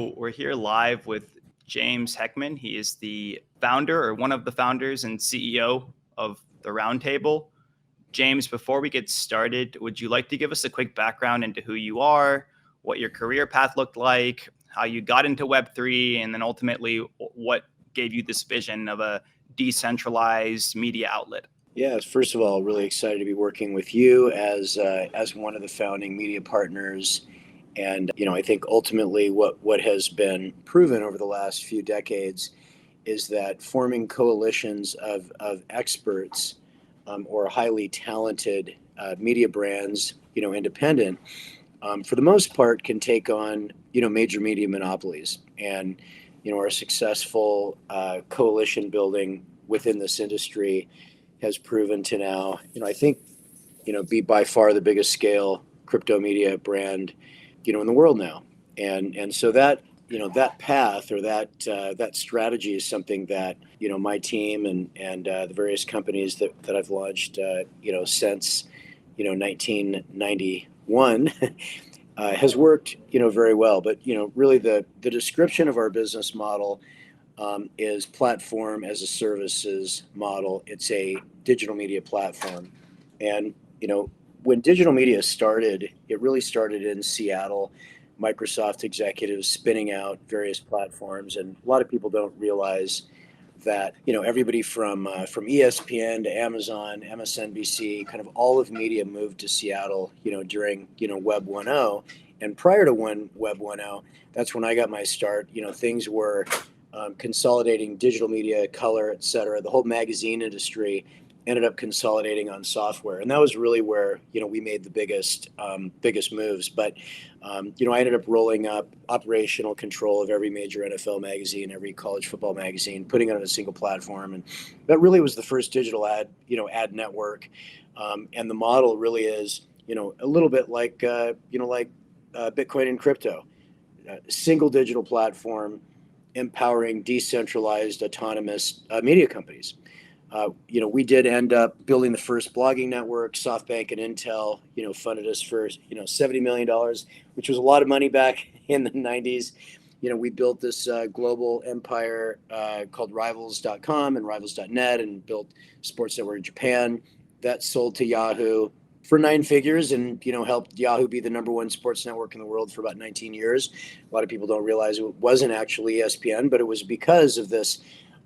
So we're here live with James Heckman. He is the founder or one of the founders and CEO of the Roundtable. James, before we get started, would you like to give us a quick background into who you are, what your career path looked like, how you got into Web3, and then ultimately what gave you this vision of a decentralized media outlet? Yeah, first of all, really excited to be working with you as one of the founding media partners. And, I think ultimately what has been proven over the last few decades is that forming coalitions of experts or highly talented media brands, independent, for the most part, can take on, major media monopolies. And, our successful coalition building within this industry has proven to now, I think, be by far the biggest scale crypto media brand, in the world now. And so that, that path or that strategy is something that, my team and the various companies that I've launched, since, 1991 has worked, very well. But, really the description of our business model is platform as a services model. It's a digital media platform. And, when digital media started, it really started in Seattle. Microsoft executives spinning out various platforms. And a lot of people don't realize that, everybody from ESPN to Amazon, MSNBC, kind of all of media moved to Seattle, during, Web 1.0. And prior to Web 1.0, that's when I got my start. Things were consolidating digital media, color, et cetera. The whole magazine industry ended up consolidating on software. And that was really where, we made the biggest moves. But, I ended up rolling up operational control of every major NFL magazine, every college football magazine, putting it on a single platform. And that really was the first digital ad network. And the model really is, a little bit like Bitcoin and crypto, single digital platform, empowering decentralized, autonomous media companies. We did end up building the first blogging network. SoftBank and Intel, funded us for, $70 million, which was a lot of money back in the 90s. We built this global empire called Rivals.com and Rivals.net and built Sports Network in Japan. That sold to Yahoo for 9 figures and, helped Yahoo be the number one sports network in the world for about 19 years. A lot of people don't realize it wasn't actually ESPN, but it was because of this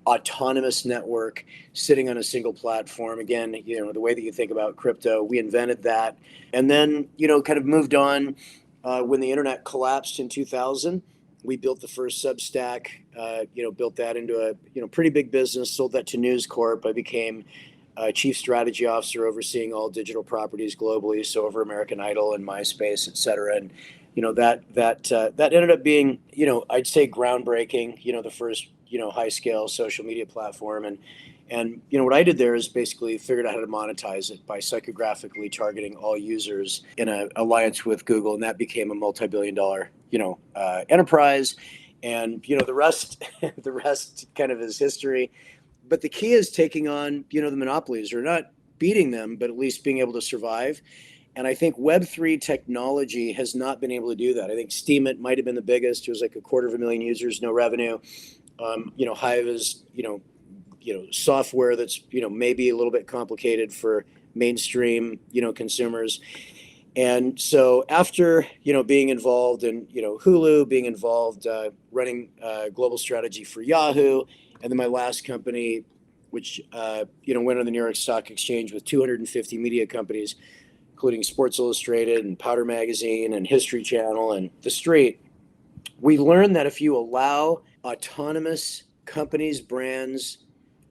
autonomous network sitting on a single platform. Again, the way that you think about crypto, we invented that. And then, kind of moved on when the internet collapsed in 2000. We built the first Substack, built that into a, pretty big business, sold that to News Corp. I became chief strategy officer overseeing all digital properties globally. So over American Idol and MySpace, et cetera. And, that ended up being, I'd say groundbreaking, the first, high scale social media platform. And what I did there is basically figured out how to monetize it by psychographically targeting all users in an alliance with Google. And that became a multi-billion-dollar, enterprise. And, the rest kind of is history. But the key is taking on, the monopolies, or not beating them, but at least being able to survive. And I think Web3 technology has not been able to do that. I think Steemit might have been the biggest. It was like 250,000 users, no revenue. Hive is, software that's, maybe a little bit complicated for mainstream, consumers. And so after, being involved in, Hulu, being involved, running global strategy for Yahoo, and then my last company, which, went on the New York Stock Exchange with 250 media companies, including Sports Illustrated and Powder Magazine and History Channel and The Street, we learned that if you allow autonomous companies, brands,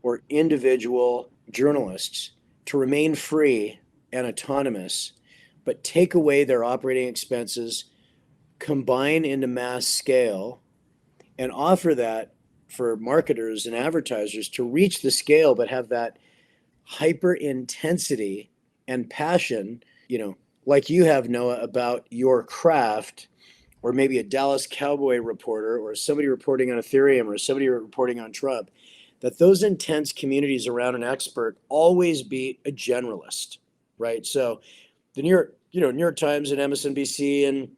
or individual journalists to remain free and autonomous, but take away their operating expenses, combine into mass scale, and offer that for marketers and advertisers to reach the scale, but have that hyper intensity and passion, like you have, Noah, about your craft, or maybe a Dallas Cowboy reporter or somebody reporting on Ethereum or somebody reporting on Trump, that those intense communities around an expert always beat a generalist, right? So the New York Times and MSNBC and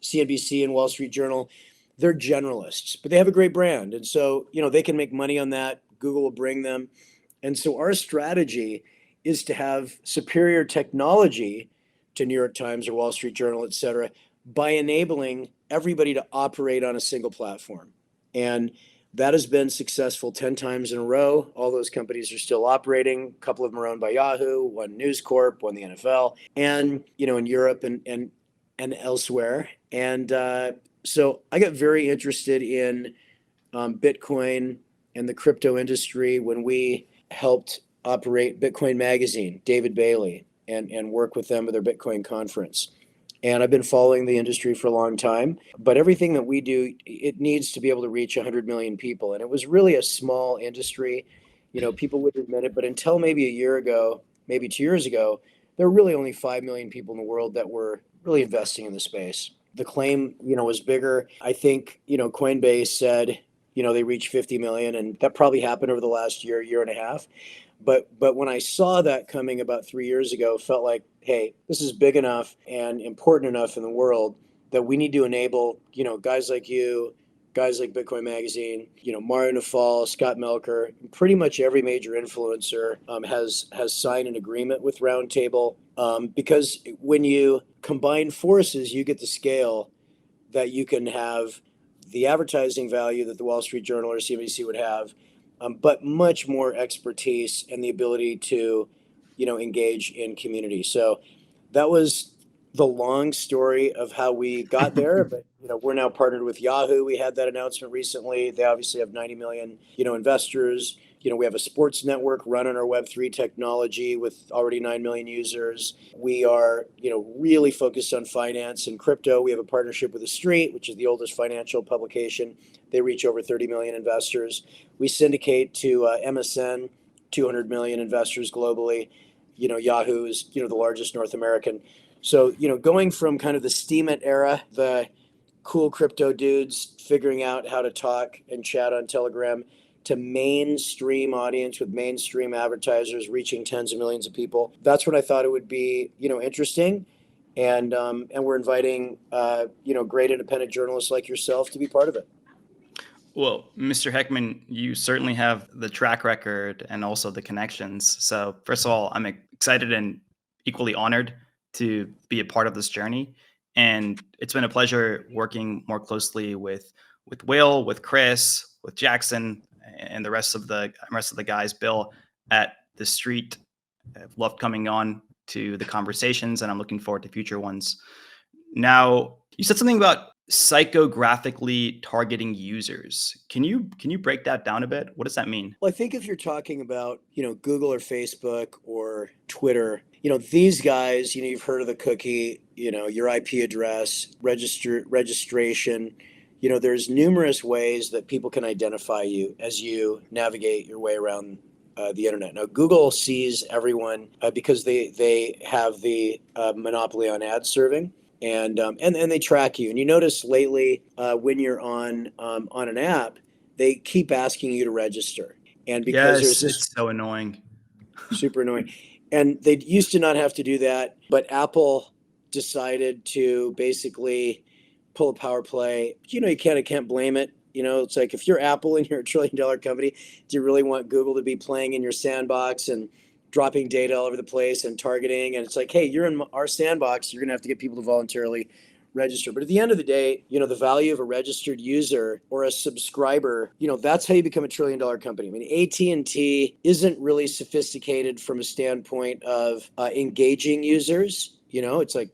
CNBC and Wall Street Journal, they're generalists, but they have a great brand. And so, they can make money on that. Google will bring them. And so our strategy is to have superior technology to New York Times or Wall Street Journal, et cetera, by enabling everybody to operate on a single platform. And that has been successful 10 times in a row. All those companies are still operating. A couple of them are owned by Yahoo, one News Corp, one the NFL, and in Europe and elsewhere. And so I got very interested in Bitcoin and the crypto industry when we helped operate Bitcoin Magazine, David Bailey, and work with them at their Bitcoin conference. And I've been following the industry for a long time, but everything that we do, it needs to be able to reach 100 million people. And it was really a small industry. People wouldn't admit it, but until maybe a year ago, maybe 2 years ago, there were really only 5 million people in the world that were really investing in the space. The claim, was bigger. I think, Coinbase said, they reached 50 million, and that probably happened over the last year and a half. But when I saw that coming about 3 years ago, felt like, hey, this is big enough and important enough in the world that we need to enable, guys like you, guys like Bitcoin Magazine, Mario Nafal, Scott Melker, pretty much every major influencer has signed an agreement with Roundtable, because when you combine forces, you get the scale that you can have the advertising value that the Wall Street Journal or CNBC would have, but much more expertise and the ability to, engage in community. So that was the long story of how we got there. But we're now partnered with Yahoo. We had that announcement recently. They obviously have 90 million, investors. We have a sports network run on our Web3 technology with already 9 million users. We are, really focused on finance and crypto. We have a partnership with The Street, which is the oldest financial publication. They reach over 30 million investors. We syndicate to MSN, 200 million investors globally. Yahoo is, the largest North American. So, going from kind of the Steemit era, the cool crypto dudes figuring out how to talk and chat on Telegram, to mainstream audience with mainstream advertisers reaching tens of millions of people. That's what I thought it would be, interesting. And we're inviting, great independent journalists like yourself to be part of it. Well, Mr. Heckman, you certainly have the track record and also the connections. So first of all, I'm excited and equally honored to be a part of this journey. And it's been a pleasure working more closely with Will, with Chris, with Jackson, and the rest of the guys, Bill, at The Street. I've loved coming on to the conversations, and I'm looking forward to future ones. Now, you said something about psychographically targeting users. Can you break that down a bit? What does that mean? Well, I think if you're talking about, Google or Facebook or Twitter, these guys, you've heard of the cookie, your IP address, registration, there's numerous ways that people can identify you as you navigate your way around the internet. Now, Google sees everyone because they have the monopoly on ad serving. And they track you. And you notice lately when you're on an app, they keep asking you to register. And because there's this it's so annoying. super annoying. And they used to not have to do that, but Apple decided to basically pull a power play. You can't blame it. It's like, if you're Apple and you're $1 trillion company, do you really want Google to be playing in your sandbox and dropping data all over the place and targeting? And it's like, hey, you're in our sandbox, you're going to have to get people to voluntarily register. But at the end of the day, the value of a registered user or a subscriber, that's how you become a $1 trillion company. I mean, AT&T isn't really sophisticated from a standpoint of engaging users. It's like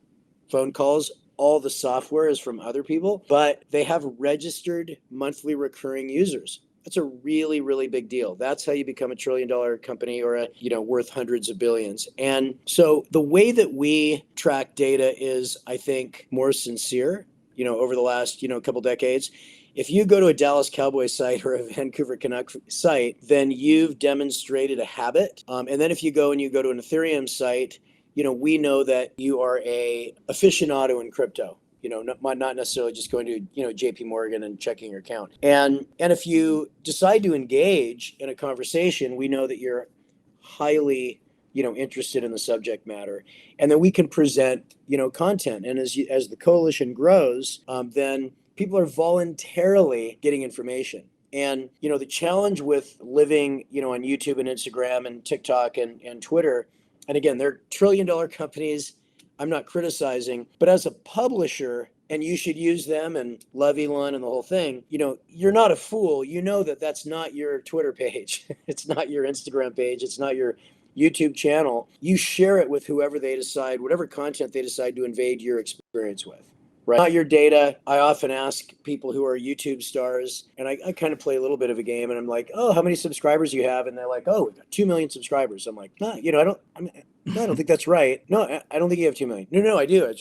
phone calls. All the software is from other people, but they have registered monthly recurring users. That's a really, really big deal. That's how you become a $1 trillion company or worth hundreds of billions. And so the way that we track data is, I think, more sincere, over the last, couple decades. If you go to a Dallas Cowboys site or a Vancouver Canucks site, then you've demonstrated a habit. And then if you go to an Ethereum site, we know that you are a aficionado in crypto. Not necessarily just going to, JP Morgan and checking your account. And if you decide to engage in a conversation, we know that you're highly, interested in the subject matter, and then we can present, content. And as the coalition grows, then People are voluntarily getting information. And, the challenge with living, on YouTube and Instagram and TikTok and Twitter, and again, they're trillion-dollar companies. I'm not criticizing, but as a publisher, and you should use them and love Elon and the whole thing, you're not a fool. You know that that's not your Twitter page. It's not your Instagram page. It's not your YouTube channel. You share it with whoever they decide, whatever content they decide to invade your experience with. Right. Not your data. I often ask people who are YouTube stars, and I kind of play a little bit of a game, and I'm like, oh, how many subscribers do you have? And they're like, oh, we've got 2 million subscribers. I'm like, no, I don't think that's right. No, I don't think you have 2 million. No, I do.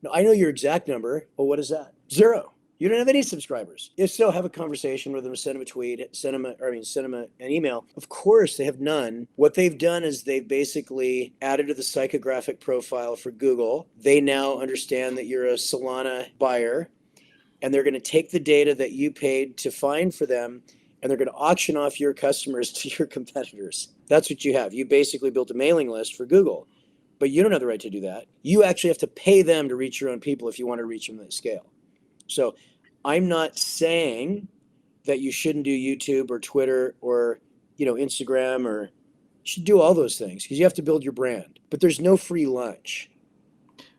No, I know your exact number. Well, what is that? 0. You don't have any subscribers. If so, have a conversation with them, send them a tweet, send them an email. Of course, they have none. What they've done is they've basically added to the psychographic profile for Google. They now understand that you're a Solana buyer, and they're going to take the data that you paid to find for them, and they're going to auction off your customers to your competitors. That's what you have. You basically built a mailing list for Google, but you don't have the right to do that. You actually have to pay them to reach your own people if you want to reach them at scale. So I'm not saying that you shouldn't do YouTube or Twitter or, Instagram, or you should do all those things because you have to build your brand. But there's no free lunch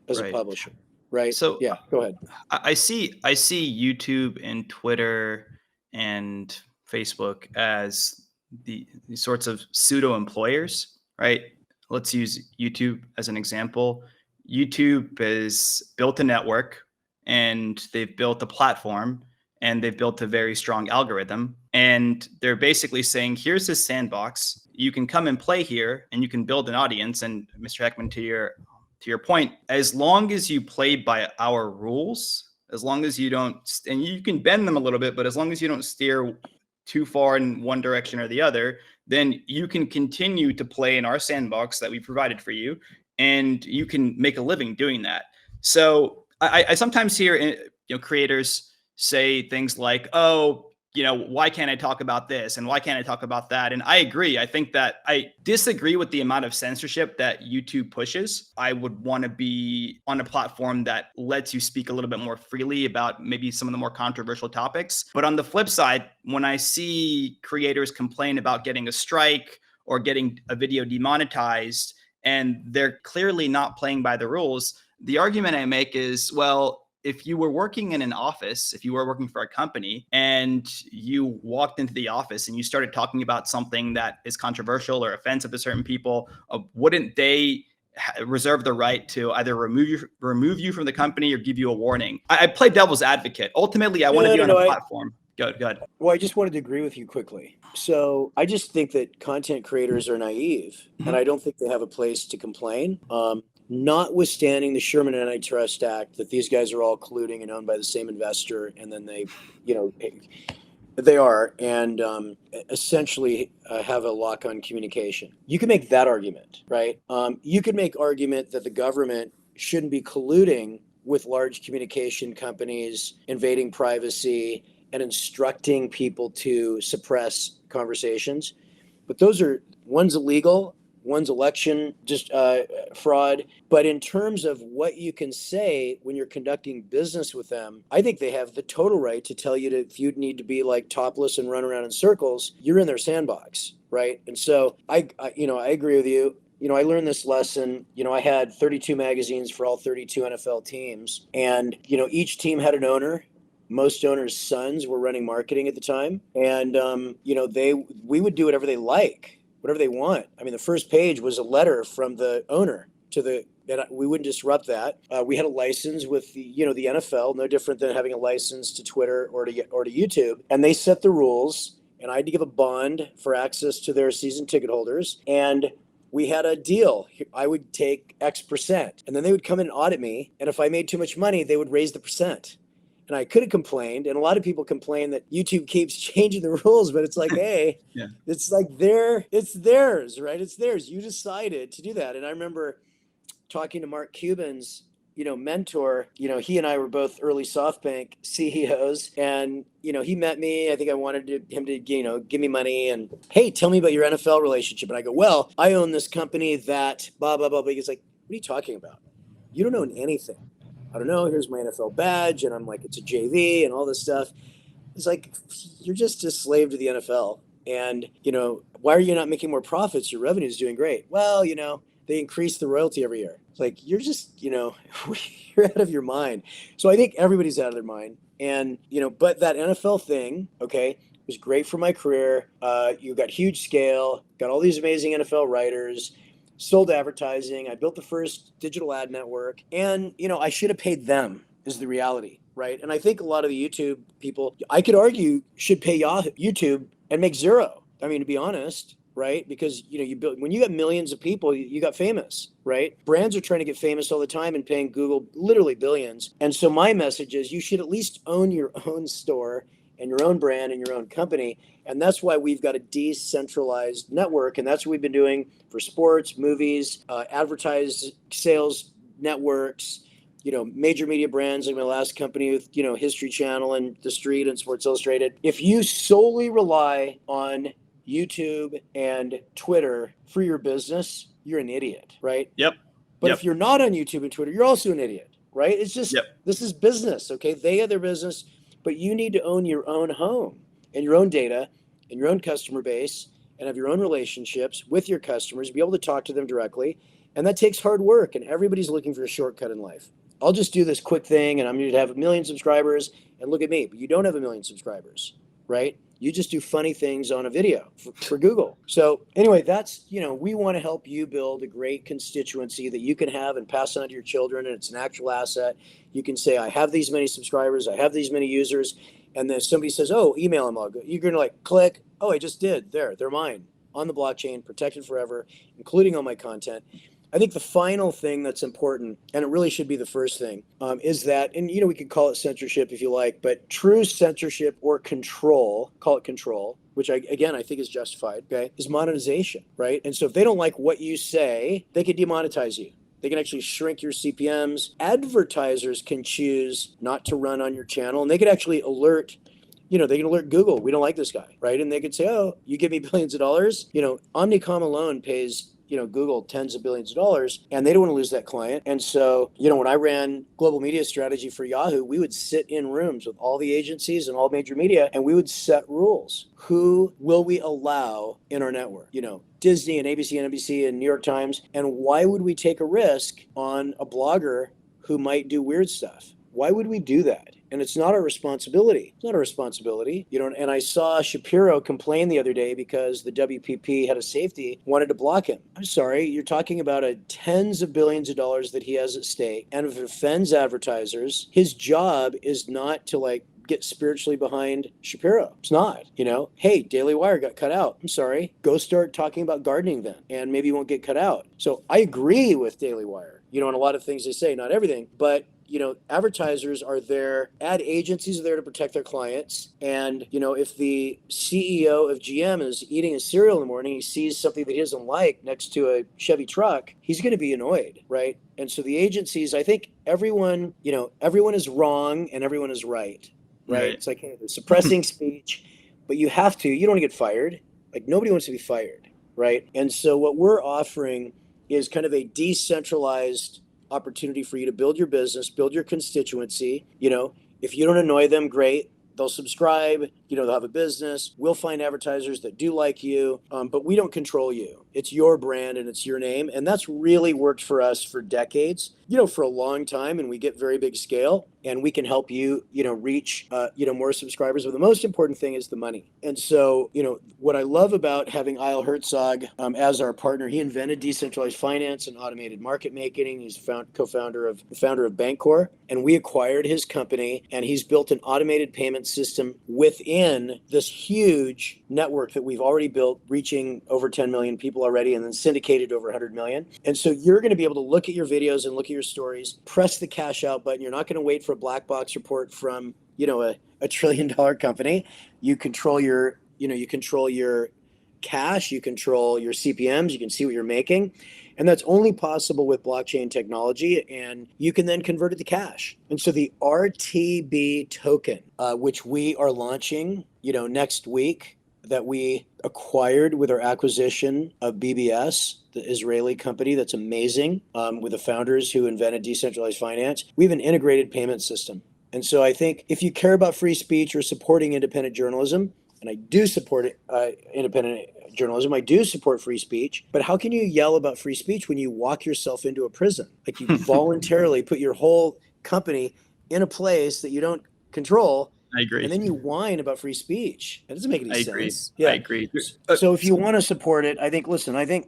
as a publisher, right? So yeah, go ahead. I see YouTube and Twitter and Facebook as the sorts of pseudo employers, right? Let's use YouTube as an example. YouTube has built a network, and they've built a platform, and they've built a very strong algorithm. And they're basically saying, here's this sandbox. You can come and play here, and you can build an audience. And Mr. Heckman, to your point, as long as you play by our rules, as long as you don't, and you can bend them a little bit, but as long as you don't steer too far in one direction or the other, then you can continue to play in our sandbox that we provided for you, and you can make a living doing that. So I sometimes hear creators say things like, oh, why can't I talk about this? And why can't I talk about that? And I agree. I think that I disagree with the amount of censorship that YouTube pushes. I would want to be on a platform that lets you speak a little bit more freely about maybe some of the more controversial topics. But on the flip side, when I see creators complain about getting a strike or getting a video demonetized, and they're clearly not playing by the rules, the argument I make is, well, if you were working in an office, if you were working for a company, and you walked into the office and you started talking about something that is controversial or offensive to certain people, wouldn't they reserve the right to either remove you from the company or give you a warning? I play devil's advocate. Ultimately, I want to be on a platform. Go ahead. Well, I just wanted to agree with you quickly. So I just think that content creators are naive, and I don't think they have a place to complain. Notwithstanding the Sherman Antitrust Act, that these guys are all colluding and owned by the same investor, and then they are, and essentially have a lock on communication. You can make that argument, right? You could make argument that the government shouldn't be colluding with large communication companies, invading privacy, and instructing people to suppress conversations. But one's illegal, one's election just fraud. But in terms of what you can say when you're conducting business with them, I think they have the total right to tell you if you need to be like topless and run around in circles, you're in their sandbox, right? And so I agree with you. I learned this lesson. I had 32 magazines for all 32 NFL teams, and each team had an owner. Most owners' sons were running marketing at the time, and we would do whatever they like, whatever they want. I mean, the first page was a letter from the owner and we wouldn't disrupt that. We had a license with the NFL, no different than having a license to Twitter or to YouTube, and they set the rules. And I had to give a bond for access to their season ticket holders, and we had a deal. I would take X percent, and then they would come in and audit me, and if I made too much money, they would raise the percent. And I could have complained, and a lot of people complain that YouTube keeps changing the rules, but it's like, hey, yeah. It's like it's theirs, right? It's theirs. You decided to do that. And I remember talking to Mark Cuban's, mentor. He and I were both early SoftBank CEOs, and he met me. I think I wanted him to give me money, and hey, tell me about your NFL relationship. And I go, well, I own this company that blah blah blah. But he's like, what are you talking about? You don't own anything. I don't know, here's my NFL badge. And I'm like, it's a JV and all this stuff. It's like, you're just a slave to the NFL. And, why are you not making more profits? Your revenue is doing great. Well, they increase the royalty every year. It's like, you're just, you're out of your mind. So I think everybody's out of their mind. And, but that NFL thing, okay, was great for my career. You got huge scale, got all these amazing NFL writers, sold advertising. I built the first digital ad network. And, I should have paid them, is the reality. Right. And I think a lot of the YouTube people, I could argue, should pay Yahoo, YouTube and make zero. I mean, to be honest, right? Because, you build, when you got millions of people, you got famous, right? Brands are trying to get famous all the time and paying Google literally billions. And so my message is you should at least own your own store and your own brand and your own company. And that's why we've got a decentralized network. And that's what we've been doing for sports, movies, advertised sales networks, major media brands like my last company with, History Channel and The Street and Sports Illustrated. If you solely rely on YouTube and Twitter for your business, you're an idiot, right? Yep. But if you're not on YouTube and Twitter, you're also an idiot, right? It's just, This is business, okay? They have their business, but you need to own your own home and your own data and your own customer base and have your own relationships with your customers, be able to talk to them directly. And that takes hard work, and everybody's looking for a shortcut in life. I'll just do this quick thing and I'm going to have 1 million subscribers and look at me. But you don't have 1 million subscribers, right? You just do funny things on a video for Google. So anyway, that's, we want to help you build a great constituency that you can have and pass on to your children. And it's an actual asset. You can say, I have these many subscribers. I have these many users. And then somebody says, oh, email them. You're going to click. Oh, I just did. They're mine on the blockchain, protected forever, including all my content. I think the final thing that's important, and it really should be the first thing, is that, and we could call it censorship if you like, but true censorship or control, call it control, which I think is justified, okay, is monetization, right? And so if they don't like what you say, they can demonetize you. They can actually shrink your CPMs. Advertisers can choose not to run on your channel, and they could actually alert they can alert Google, we don't like this guy, right? And they could say, oh, you give me billions of dollars. Omnicom alone pays, Google tens of billions of dollars, and they don't want to lose that client. And so, when I ran global media strategy for Yahoo, we would sit in rooms with all the agencies and all major media, and we would set rules. Who will we allow in our network? Disney and ABC and NBC and New York Times. And why would we take a risk on a blogger who might do weird stuff? Why would we do that? And it's not our responsibility. It's not our responsibility. And I saw Shapiro complain the other day because the WPP head of safety wanted to block him. I'm sorry, you're talking about tens of billions of dollars that he has at stake. And if it offends advertisers, his job is not to get spiritually behind Shapiro. It's not, hey, Daily Wire got cut out. I'm sorry. Go start talking about gardening then, and maybe you won't get cut out. So I agree with Daily Wire, on a lot of things they say, not everything, but advertisers are there, ad agencies are there to protect their clients. And, if the CEO of GM is eating a cereal in the morning, he sees something that he doesn't like next to a Chevy truck, he's going to be annoyed, right? And so the agencies, I think everyone is wrong and everyone is right. Right? It's like, hey, they're suppressing speech, but you don't want to get fired. Nobody wants to be fired, right? And so what we're offering is kind of a decentralized opportunity for you to build your business, build your constituency. If you don't annoy them, great. They'll subscribe, they'll have a business. We'll find advertisers that do like you, but we don't control you. It's your brand and it's your name. And that's really worked for us for decades, for a long time. And we get very big scale and we can help you, reach, more subscribers. But the most important thing is the money. And so, what I love about having Isle Herzog as our partner, he invented decentralized finance and automated market making. He's the founder of Bancor. And we acquired his company and he's built an automated payment system within this huge network that we've already built, reaching over 10 million people already and then syndicated over 100 million. And so you're going to be able to look at your videos and look at your stories, press the cash out button. You're not going to wait for a black box report from, a $1 trillion company. You control your cash, you control your CPMs, you can see what you're making. And that's only possible with blockchain technology, and you can then convert it to cash. And so the RTB token, which we are launching, next week, that we acquired with our acquisition of BBS, the Israeli company that's amazing, with the founders who invented decentralized finance. We have an integrated payment system. And so I think if you care about free speech or supporting independent journalism, and I do support independent journalism, I do support free speech, but how can you yell about free speech when you walk yourself into a prison? Like you voluntarily put your whole company in a place that you don't control, I agree. and then you whine about free speech. That doesn't make any I agree. sense. I Yeah. agree. So if you want to support it, I think, listen, I think,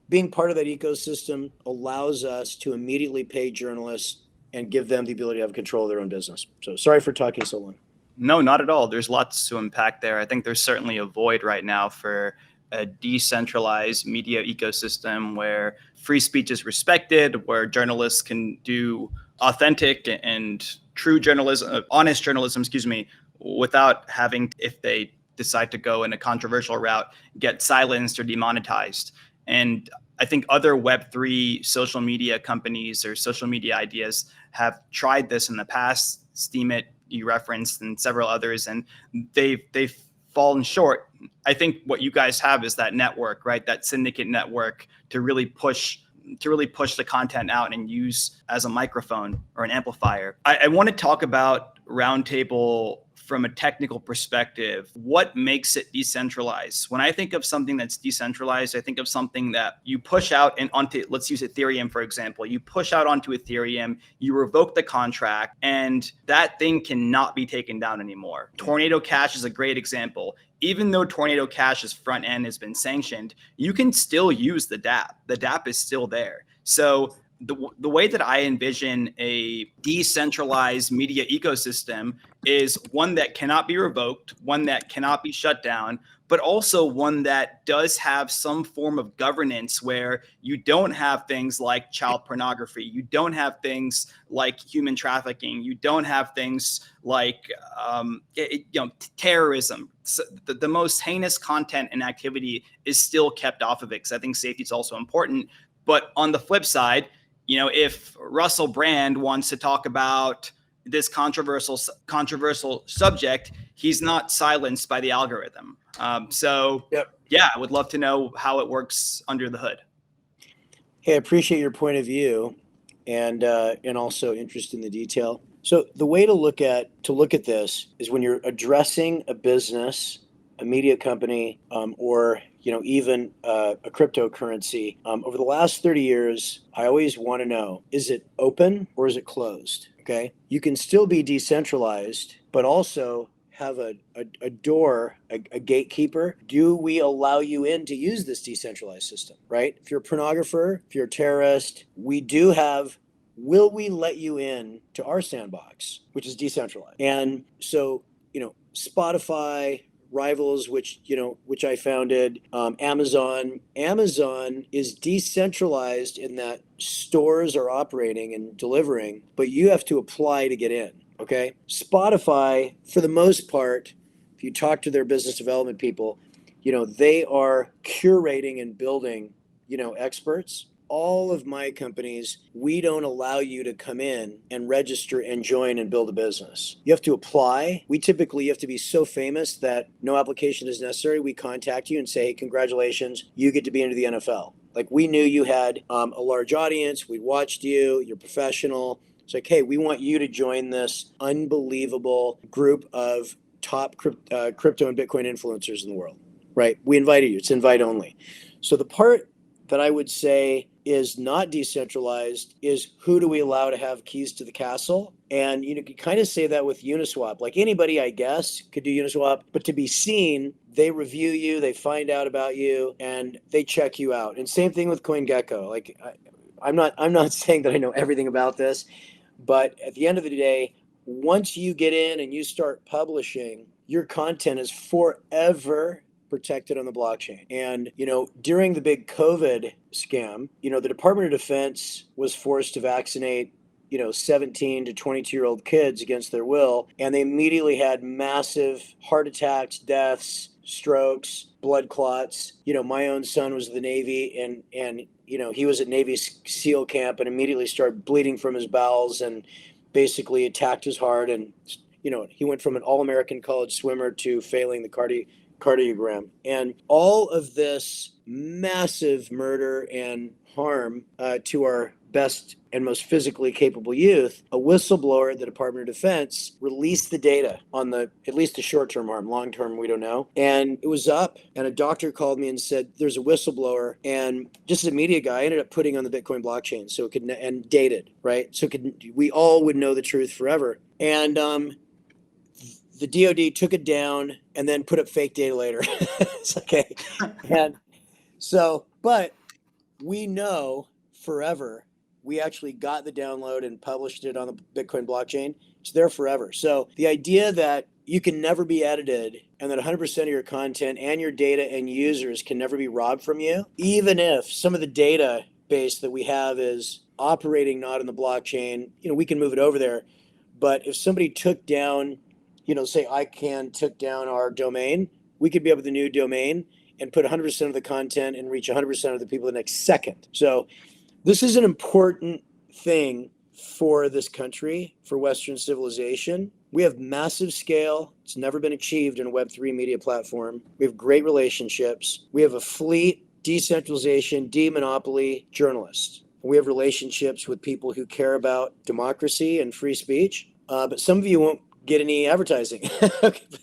being part of that ecosystem allows us to immediately pay journalists and give them the ability to have control of their own business. So sorry for talking so long. No, not at all. There's lots to unpack there. I think there's certainly a void right now for a decentralized media ecosystem where free speech is respected, where journalists can do authentic and true journalism, honest journalism, without having, if they decide to go in a controversial route, get silenced or demonetized. And I think other Web3 social media companies or social media ideas have tried this in the past. Steemit, you referenced, and several others, and they've fallen short. I think what you guys have is that network, right? That syndicate network to really push the content out and use as a microphone or an amplifier. I want to talk about Roundtable from a technical perspective. What makes it decentralized? When I think of something that's decentralized, I think of something that you push out and onto, let's use Ethereum, for example. You push out onto Ethereum, you revoke the contract, and that thing cannot be taken down anymore. Tornado Cash is a great example. Even though Tornado Cash's front end has been sanctioned, you can still use the dApp. The dApp is still there. So the way that I envision a decentralized media ecosystem is one that cannot be revoked, one that cannot be shut down, but also one that does have some form of governance where you don't have things like child pornography, you don't have things like human trafficking, you don't have things like terrorism. So the most heinous content and activity is still kept off of it, because I think safety is also important. But on the flip side, if Russell Brand wants to talk about this controversial subject, he's not silenced by the algorithm. Yeah, I would love to know how it works under the hood. Hey, I appreciate your point of view and also interest in the detail. So the way to look at this is when you're addressing a business, a media company, or even a cryptocurrency. Over the last 30 years, I always want to know, is it open or is it closed? Okay. You can still be decentralized, but also have a door, a gatekeeper. Do we allow you in to use this decentralized system, right? If you're a pornographer, if you're a terrorist, will we let you in to our sandbox, which is decentralized? And so, Spotify, Rivals, which I founded, Amazon is decentralized in that stores are operating and delivering, but you have to apply to get in. Okay. Spotify, for the most part, if you talk to their business development people, they are curating and building, experts. All of my companies, we don't allow you to come in and register and join and build a business. You have to apply. You have to be so famous that no application is necessary. We contact you and say, hey, congratulations, you get to be into the NFL. Like, we knew you had a large audience. We watched you. You're professional. It's like, hey, we want you to join this unbelievable group of top crypto and Bitcoin influencers in the world, right? We invited you. It's invite only. So the part that I would say is not decentralized is, who do we allow to have keys to the castle? And you can kind of say that with Uniswap. Like, anybody, I guess, could do Uniswap, but to be seen, they review you, they find out about you, and they check you out. And same thing with CoinGecko. Like, I'm not saying that I know everything about this, but at the end of the day, once you get in and you start publishing, your content is forever protected on the blockchain. And, during the big COVID scam, the Department of Defense was forced to vaccinate, 17 to 22-year-old kids against their will. And they immediately had massive heart attacks, deaths, strokes, blood clots. My own son was in the Navy, and he was at Navy SEAL camp and immediately started bleeding from his bowels and basically attacked his heart. And, he went from an all-American college swimmer to failing the cardiogram. And all of this massive murder and harm to our best and most physically capable youth, a whistleblower at the Department of Defense released the data on the at least the short-term harm, long-term we don't know. And it was up, and a doctor called me and said, "There's a whistleblower." And just as a media guy, I ended up putting on the Bitcoin blockchain so it could and dated, right? So we all would know the truth forever. And the DoD took it down and then put up fake data later. It's okay, and so, but we know forever. We actually got the download and published it on the Bitcoin blockchain. It's there forever. So the idea that you can never be edited and that 100% of your content and your data and users can never be robbed from you, even if some of the data base that we have is operating not in the blockchain, we can move it over there. But if somebody took down, say ICANN took down our domain, we could be up with a new domain and put 100% of the content and reach 100% of the people the next second. So this is an important thing for this country, for Western civilization. We have massive scale. It's never been achieved in a Web3 media platform. We have great relationships. We have a fleet, decentralization, demonopoly journalists. We have relationships with people who care about democracy and free speech. But some of you won't get any advertising.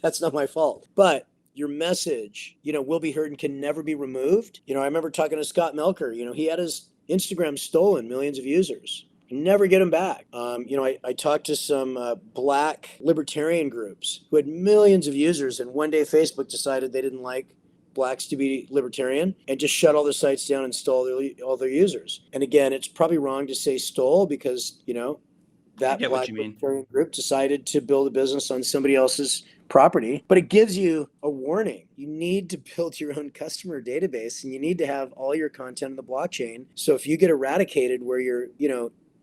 That's not my fault. But your message, will be heard and can never be removed. I remember talking to Scott Melker. He had his Instagram stolen, millions of users. You never get them back. I talked to some black libertarian groups who had millions of users, and one day Facebook decided they didn't like blacks to be libertarian and just shut all their sites down and stole all their users. And again, it's probably wrong to say stole because, that black libertarian group decided to build a business on somebody else's property, but it gives you a warning. You need to build your own customer database and you need to have all your content on the blockchain. So if you get eradicated where you're,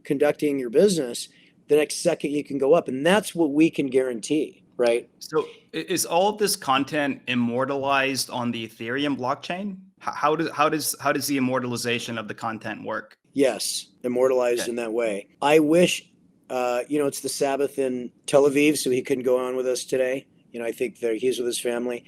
conducting your business, the next second you can go up. And that's what we can guarantee, right? So is all of this content immortalized on the Ethereum blockchain? How does the immortalization of the content work? Yes, immortalized in that way. I wish, it's the Sabbath in Tel Aviv, so he couldn't go on with us today. I think he's with his family,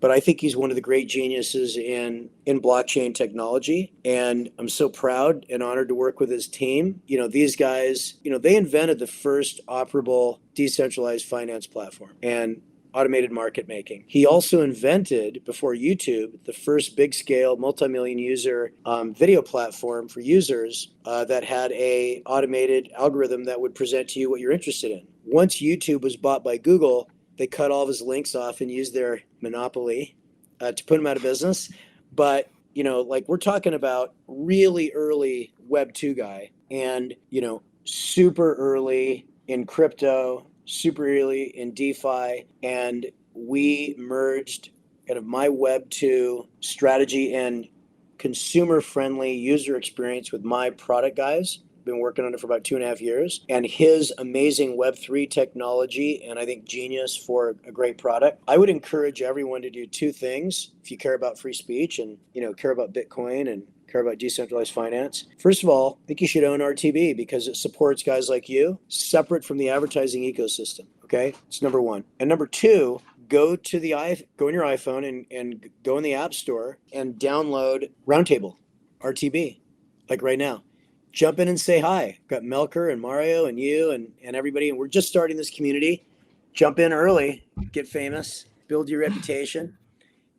but I think he's one of the great geniuses in blockchain technology. And I'm so proud and honored to work with his team. These guys, they invented the first operable decentralized finance platform and automated market making. He also invented, before YouTube, the first big scale multi-million user video platform for users that had a automated algorithm that would present to you what you're interested in. Once YouTube was bought by Google, they cut all of his links off and used their monopoly to put him out of business. But, we're talking about really early Web 2 guy and, super early in crypto, super early in DeFi, and we merged kind of my Web 2 strategy and consumer-friendly user experience with my product guys. Been working on it for about 2.5 years, and his amazing Web3 technology and I think genius for a great product. I would encourage everyone to do two things if you care about free speech and care about Bitcoin and care about decentralized finance. First of all, I think you should own RTB because it supports guys like you, separate from the advertising ecosystem. Okay, it's number one. And number two, go in your iPhone and go in the App Store and download Roundtable, RTB, like right now. Jump in and say hi. Got Melker and Mario and you and everybody. And we're just starting this community. Jump in early, get famous, build your reputation,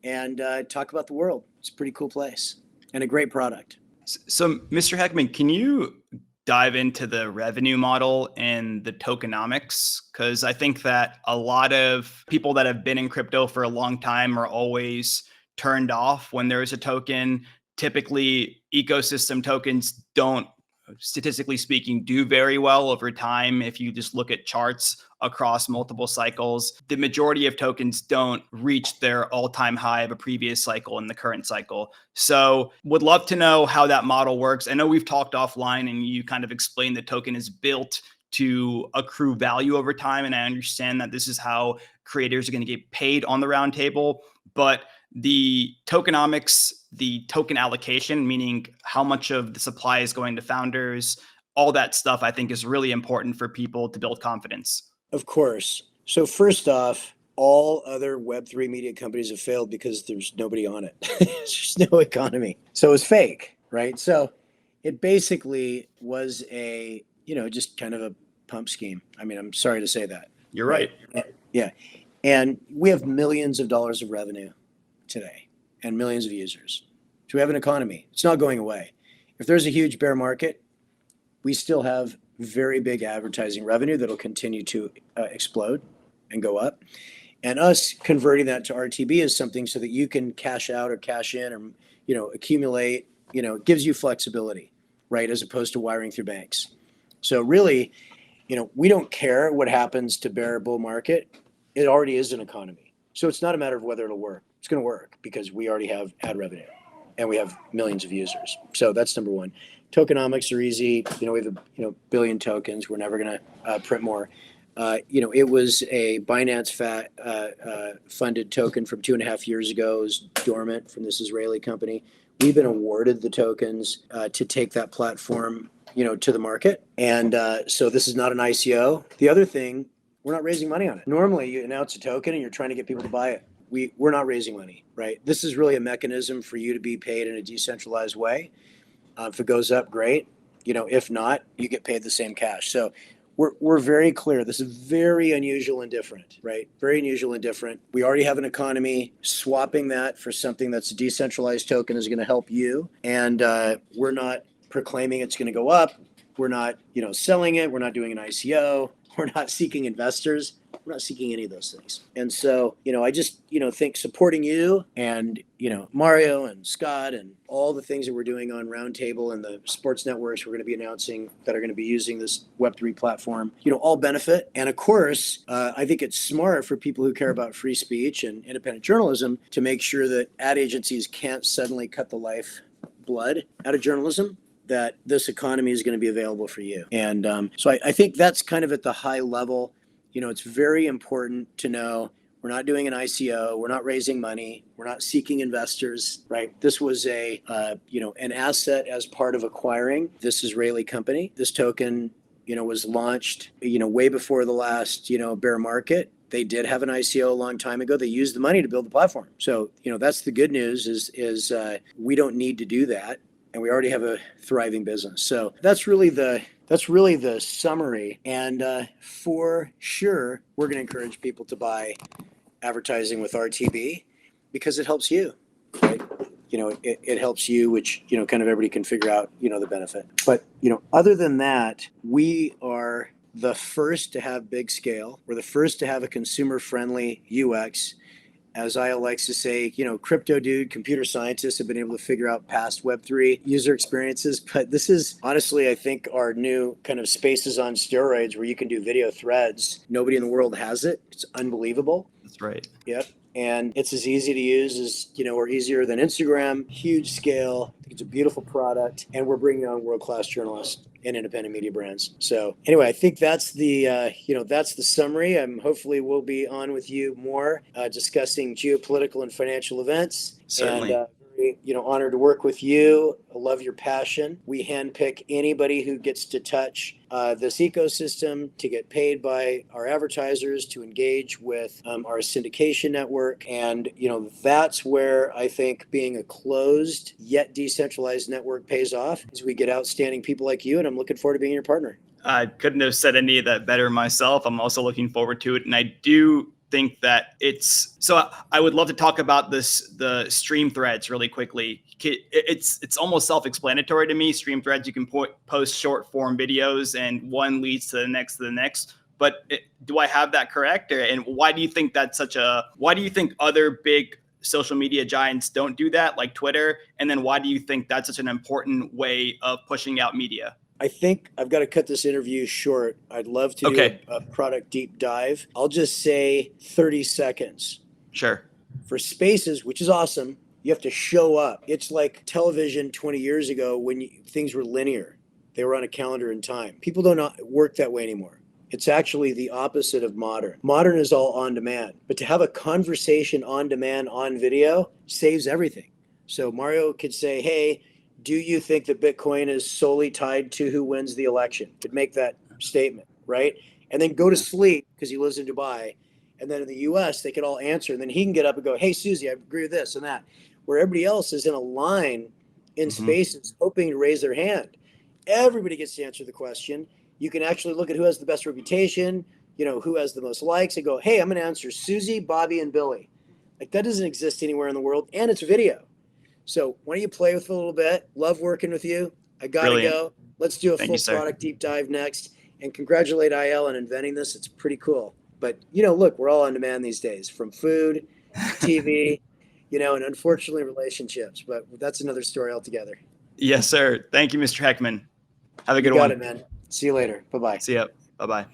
and talk about the world. It's a pretty cool place and a great product. So, Mr. Heckman, can you dive into the revenue model and the tokenomics? Because I think that a lot of people that have been in crypto for a long time are always turned off when there's a token. Typically, ecosystem tokens don't, statistically speaking, do very well over time. If you just look at charts across multiple cycles, the majority of tokens don't reach their all-time high of a previous cycle in the current cycle. So would love to know how that model works. I know we've talked offline and you kind of explained the token is built to accrue value over time. And I understand that this is how creators are going to get paid on the Roundtable, but the tokenomics, the token allocation, meaning how much of the supply is going to founders, all that stuff, I think is really important for people to build confidence. Of course. So first off, all other Web3 media companies have failed because there's nobody on it. There's just no economy. So it was fake, right? So it basically was a, just kind of a pump scheme. I mean, I'm sorry to say that. You're right. Yeah. And we have millions of dollars of revenue today and millions of users. So we have an economy. It's not going away. If there's a huge bear market, we still have very big advertising revenue that'll continue to explode and go up. And us converting that to RTB is something so that you can cash out or cash in or, accumulate, it gives you flexibility, right? As opposed to wiring through banks. So really, we don't care what happens to bear bull market. It already is an economy. So it's not a matter of whether it'll work. It's going to work because we already have ad revenue and we have millions of users. So that's number one. Tokenomics are easy. We have a billion tokens. We're never going to print more. It was a Binance funded token from 2.5 years ago. It was dormant from this Israeli company. We've been awarded the tokens to take that platform, to the market. And so this is not an ICO. The other thing, we're not raising money on it. Normally you announce a token and you're trying to get people to buy it. We're not raising money, right? This is really a mechanism for you to be paid in a decentralized way. If it goes up, great. If not, you get paid the same cash. So we're very clear. This is very unusual and different, right? Very unusual and different. We already have an economy. Swapping that for something that's a decentralized token is going to help you. And we're not proclaiming it's going to go up. We're not, selling it. We're not doing an ICO. We're not seeking investors. We're not seeking any of those things. And so, I just, think supporting you and, Mario and Scott and all the things that we're doing on Roundtable and the sports networks we're going to be announcing that are going to be using this Web3 platform, all benefit. And of course, I think it's smart for people who care about free speech and independent journalism to make sure that ad agencies can't suddenly cut the lifeblood out of journalism, that this economy is going to be available for you. And so I think that's kind of at the high level. It's very important to know we're not doing an ICO. We're not raising money. We're not seeking investors, right? This was an asset as part of acquiring this Israeli company. This token, was launched, way before the last, bear market. They did have an ICO a long time ago. They used the money to build the platform. So, that's the good news is we don't need to do that. And we already have a thriving business. So that's really the summary. And for sure, we're going to encourage people to buy advertising with RTB because it helps you, right? It helps you, which, kind of everybody can figure out, the benefit. But, other than that, we are the first to have big scale. We're the first to have a consumer-friendly UX. As I likes to say, crypto dude, computer scientists have been able to figure out past Web3 user experiences. But this is honestly, I think, our new kind of spaces on steroids where you can do video threads. Nobody in the world has it. It's unbelievable. That's right. Yep. And it's as easy to use as, or easier than Instagram, huge scale. I think it's a beautiful product. And we're bringing on world-class journalists and independent media brands. So anyway, I think that's the, that's the summary. Hopefully we'll be on with you more discussing geopolitical and financial events. Certainly. And very, honored to work with you. I love your passion. We handpick anybody who gets to touch this ecosystem to get paid by our advertisers to engage with our syndication network. And, that's where I think being a closed yet decentralized network pays off as we get outstanding people like you. And I'm looking forward to being your partner. I couldn't have said any of that better myself. I'm also looking forward to it. And I do think that I would love to talk about the stream threads really quickly. It's almost self-explanatory to me. Stream threads, you can post short form videos and one leads to the next. But do I have that correct? And why do you think why do you think other big social media giants don't do that, like Twitter? And then why do you think that's such an important way of pushing out media? I think I've got to cut this interview short. I'd love to do a product deep dive. I'll just say 30 seconds. Sure. For Spaces, which is awesome, you have to show up. It's like television 20 years ago when things were linear. They were on a calendar in time. People do not work that way anymore. It's actually the opposite of modern. Modern is all on demand. But to have a conversation on demand on video saves everything. So Mario could say, hey, do you think that Bitcoin is solely tied to who wins the election? Could make that statement, right? And then go to sleep because he lives in Dubai And then in the US, they could all answer. And then he can get up and go, hey, Susie, I agree with this and that. Where everybody else is in a line in spaces hoping to raise their hand. Everybody gets to answer the question. You can actually look at who has the best reputation, who has the most likes, and go, hey, I'm going to answer Susie, Bobby, and Billy. Like, that doesn't exist anywhere in the world, and it's video. So why don't you play with it a little bit? Love working with you. I got to go. Let's do a full product deep dive next. And congratulate IL on inventing this. It's pretty cool. But, look, we're all on demand these days, from food, TV, and unfortunately relationships. But that's another story altogether. Yes, sir. Thank you, Mr. Heckman. Have a good one. You got it, man. See you later. Bye-bye. See ya. Bye-bye.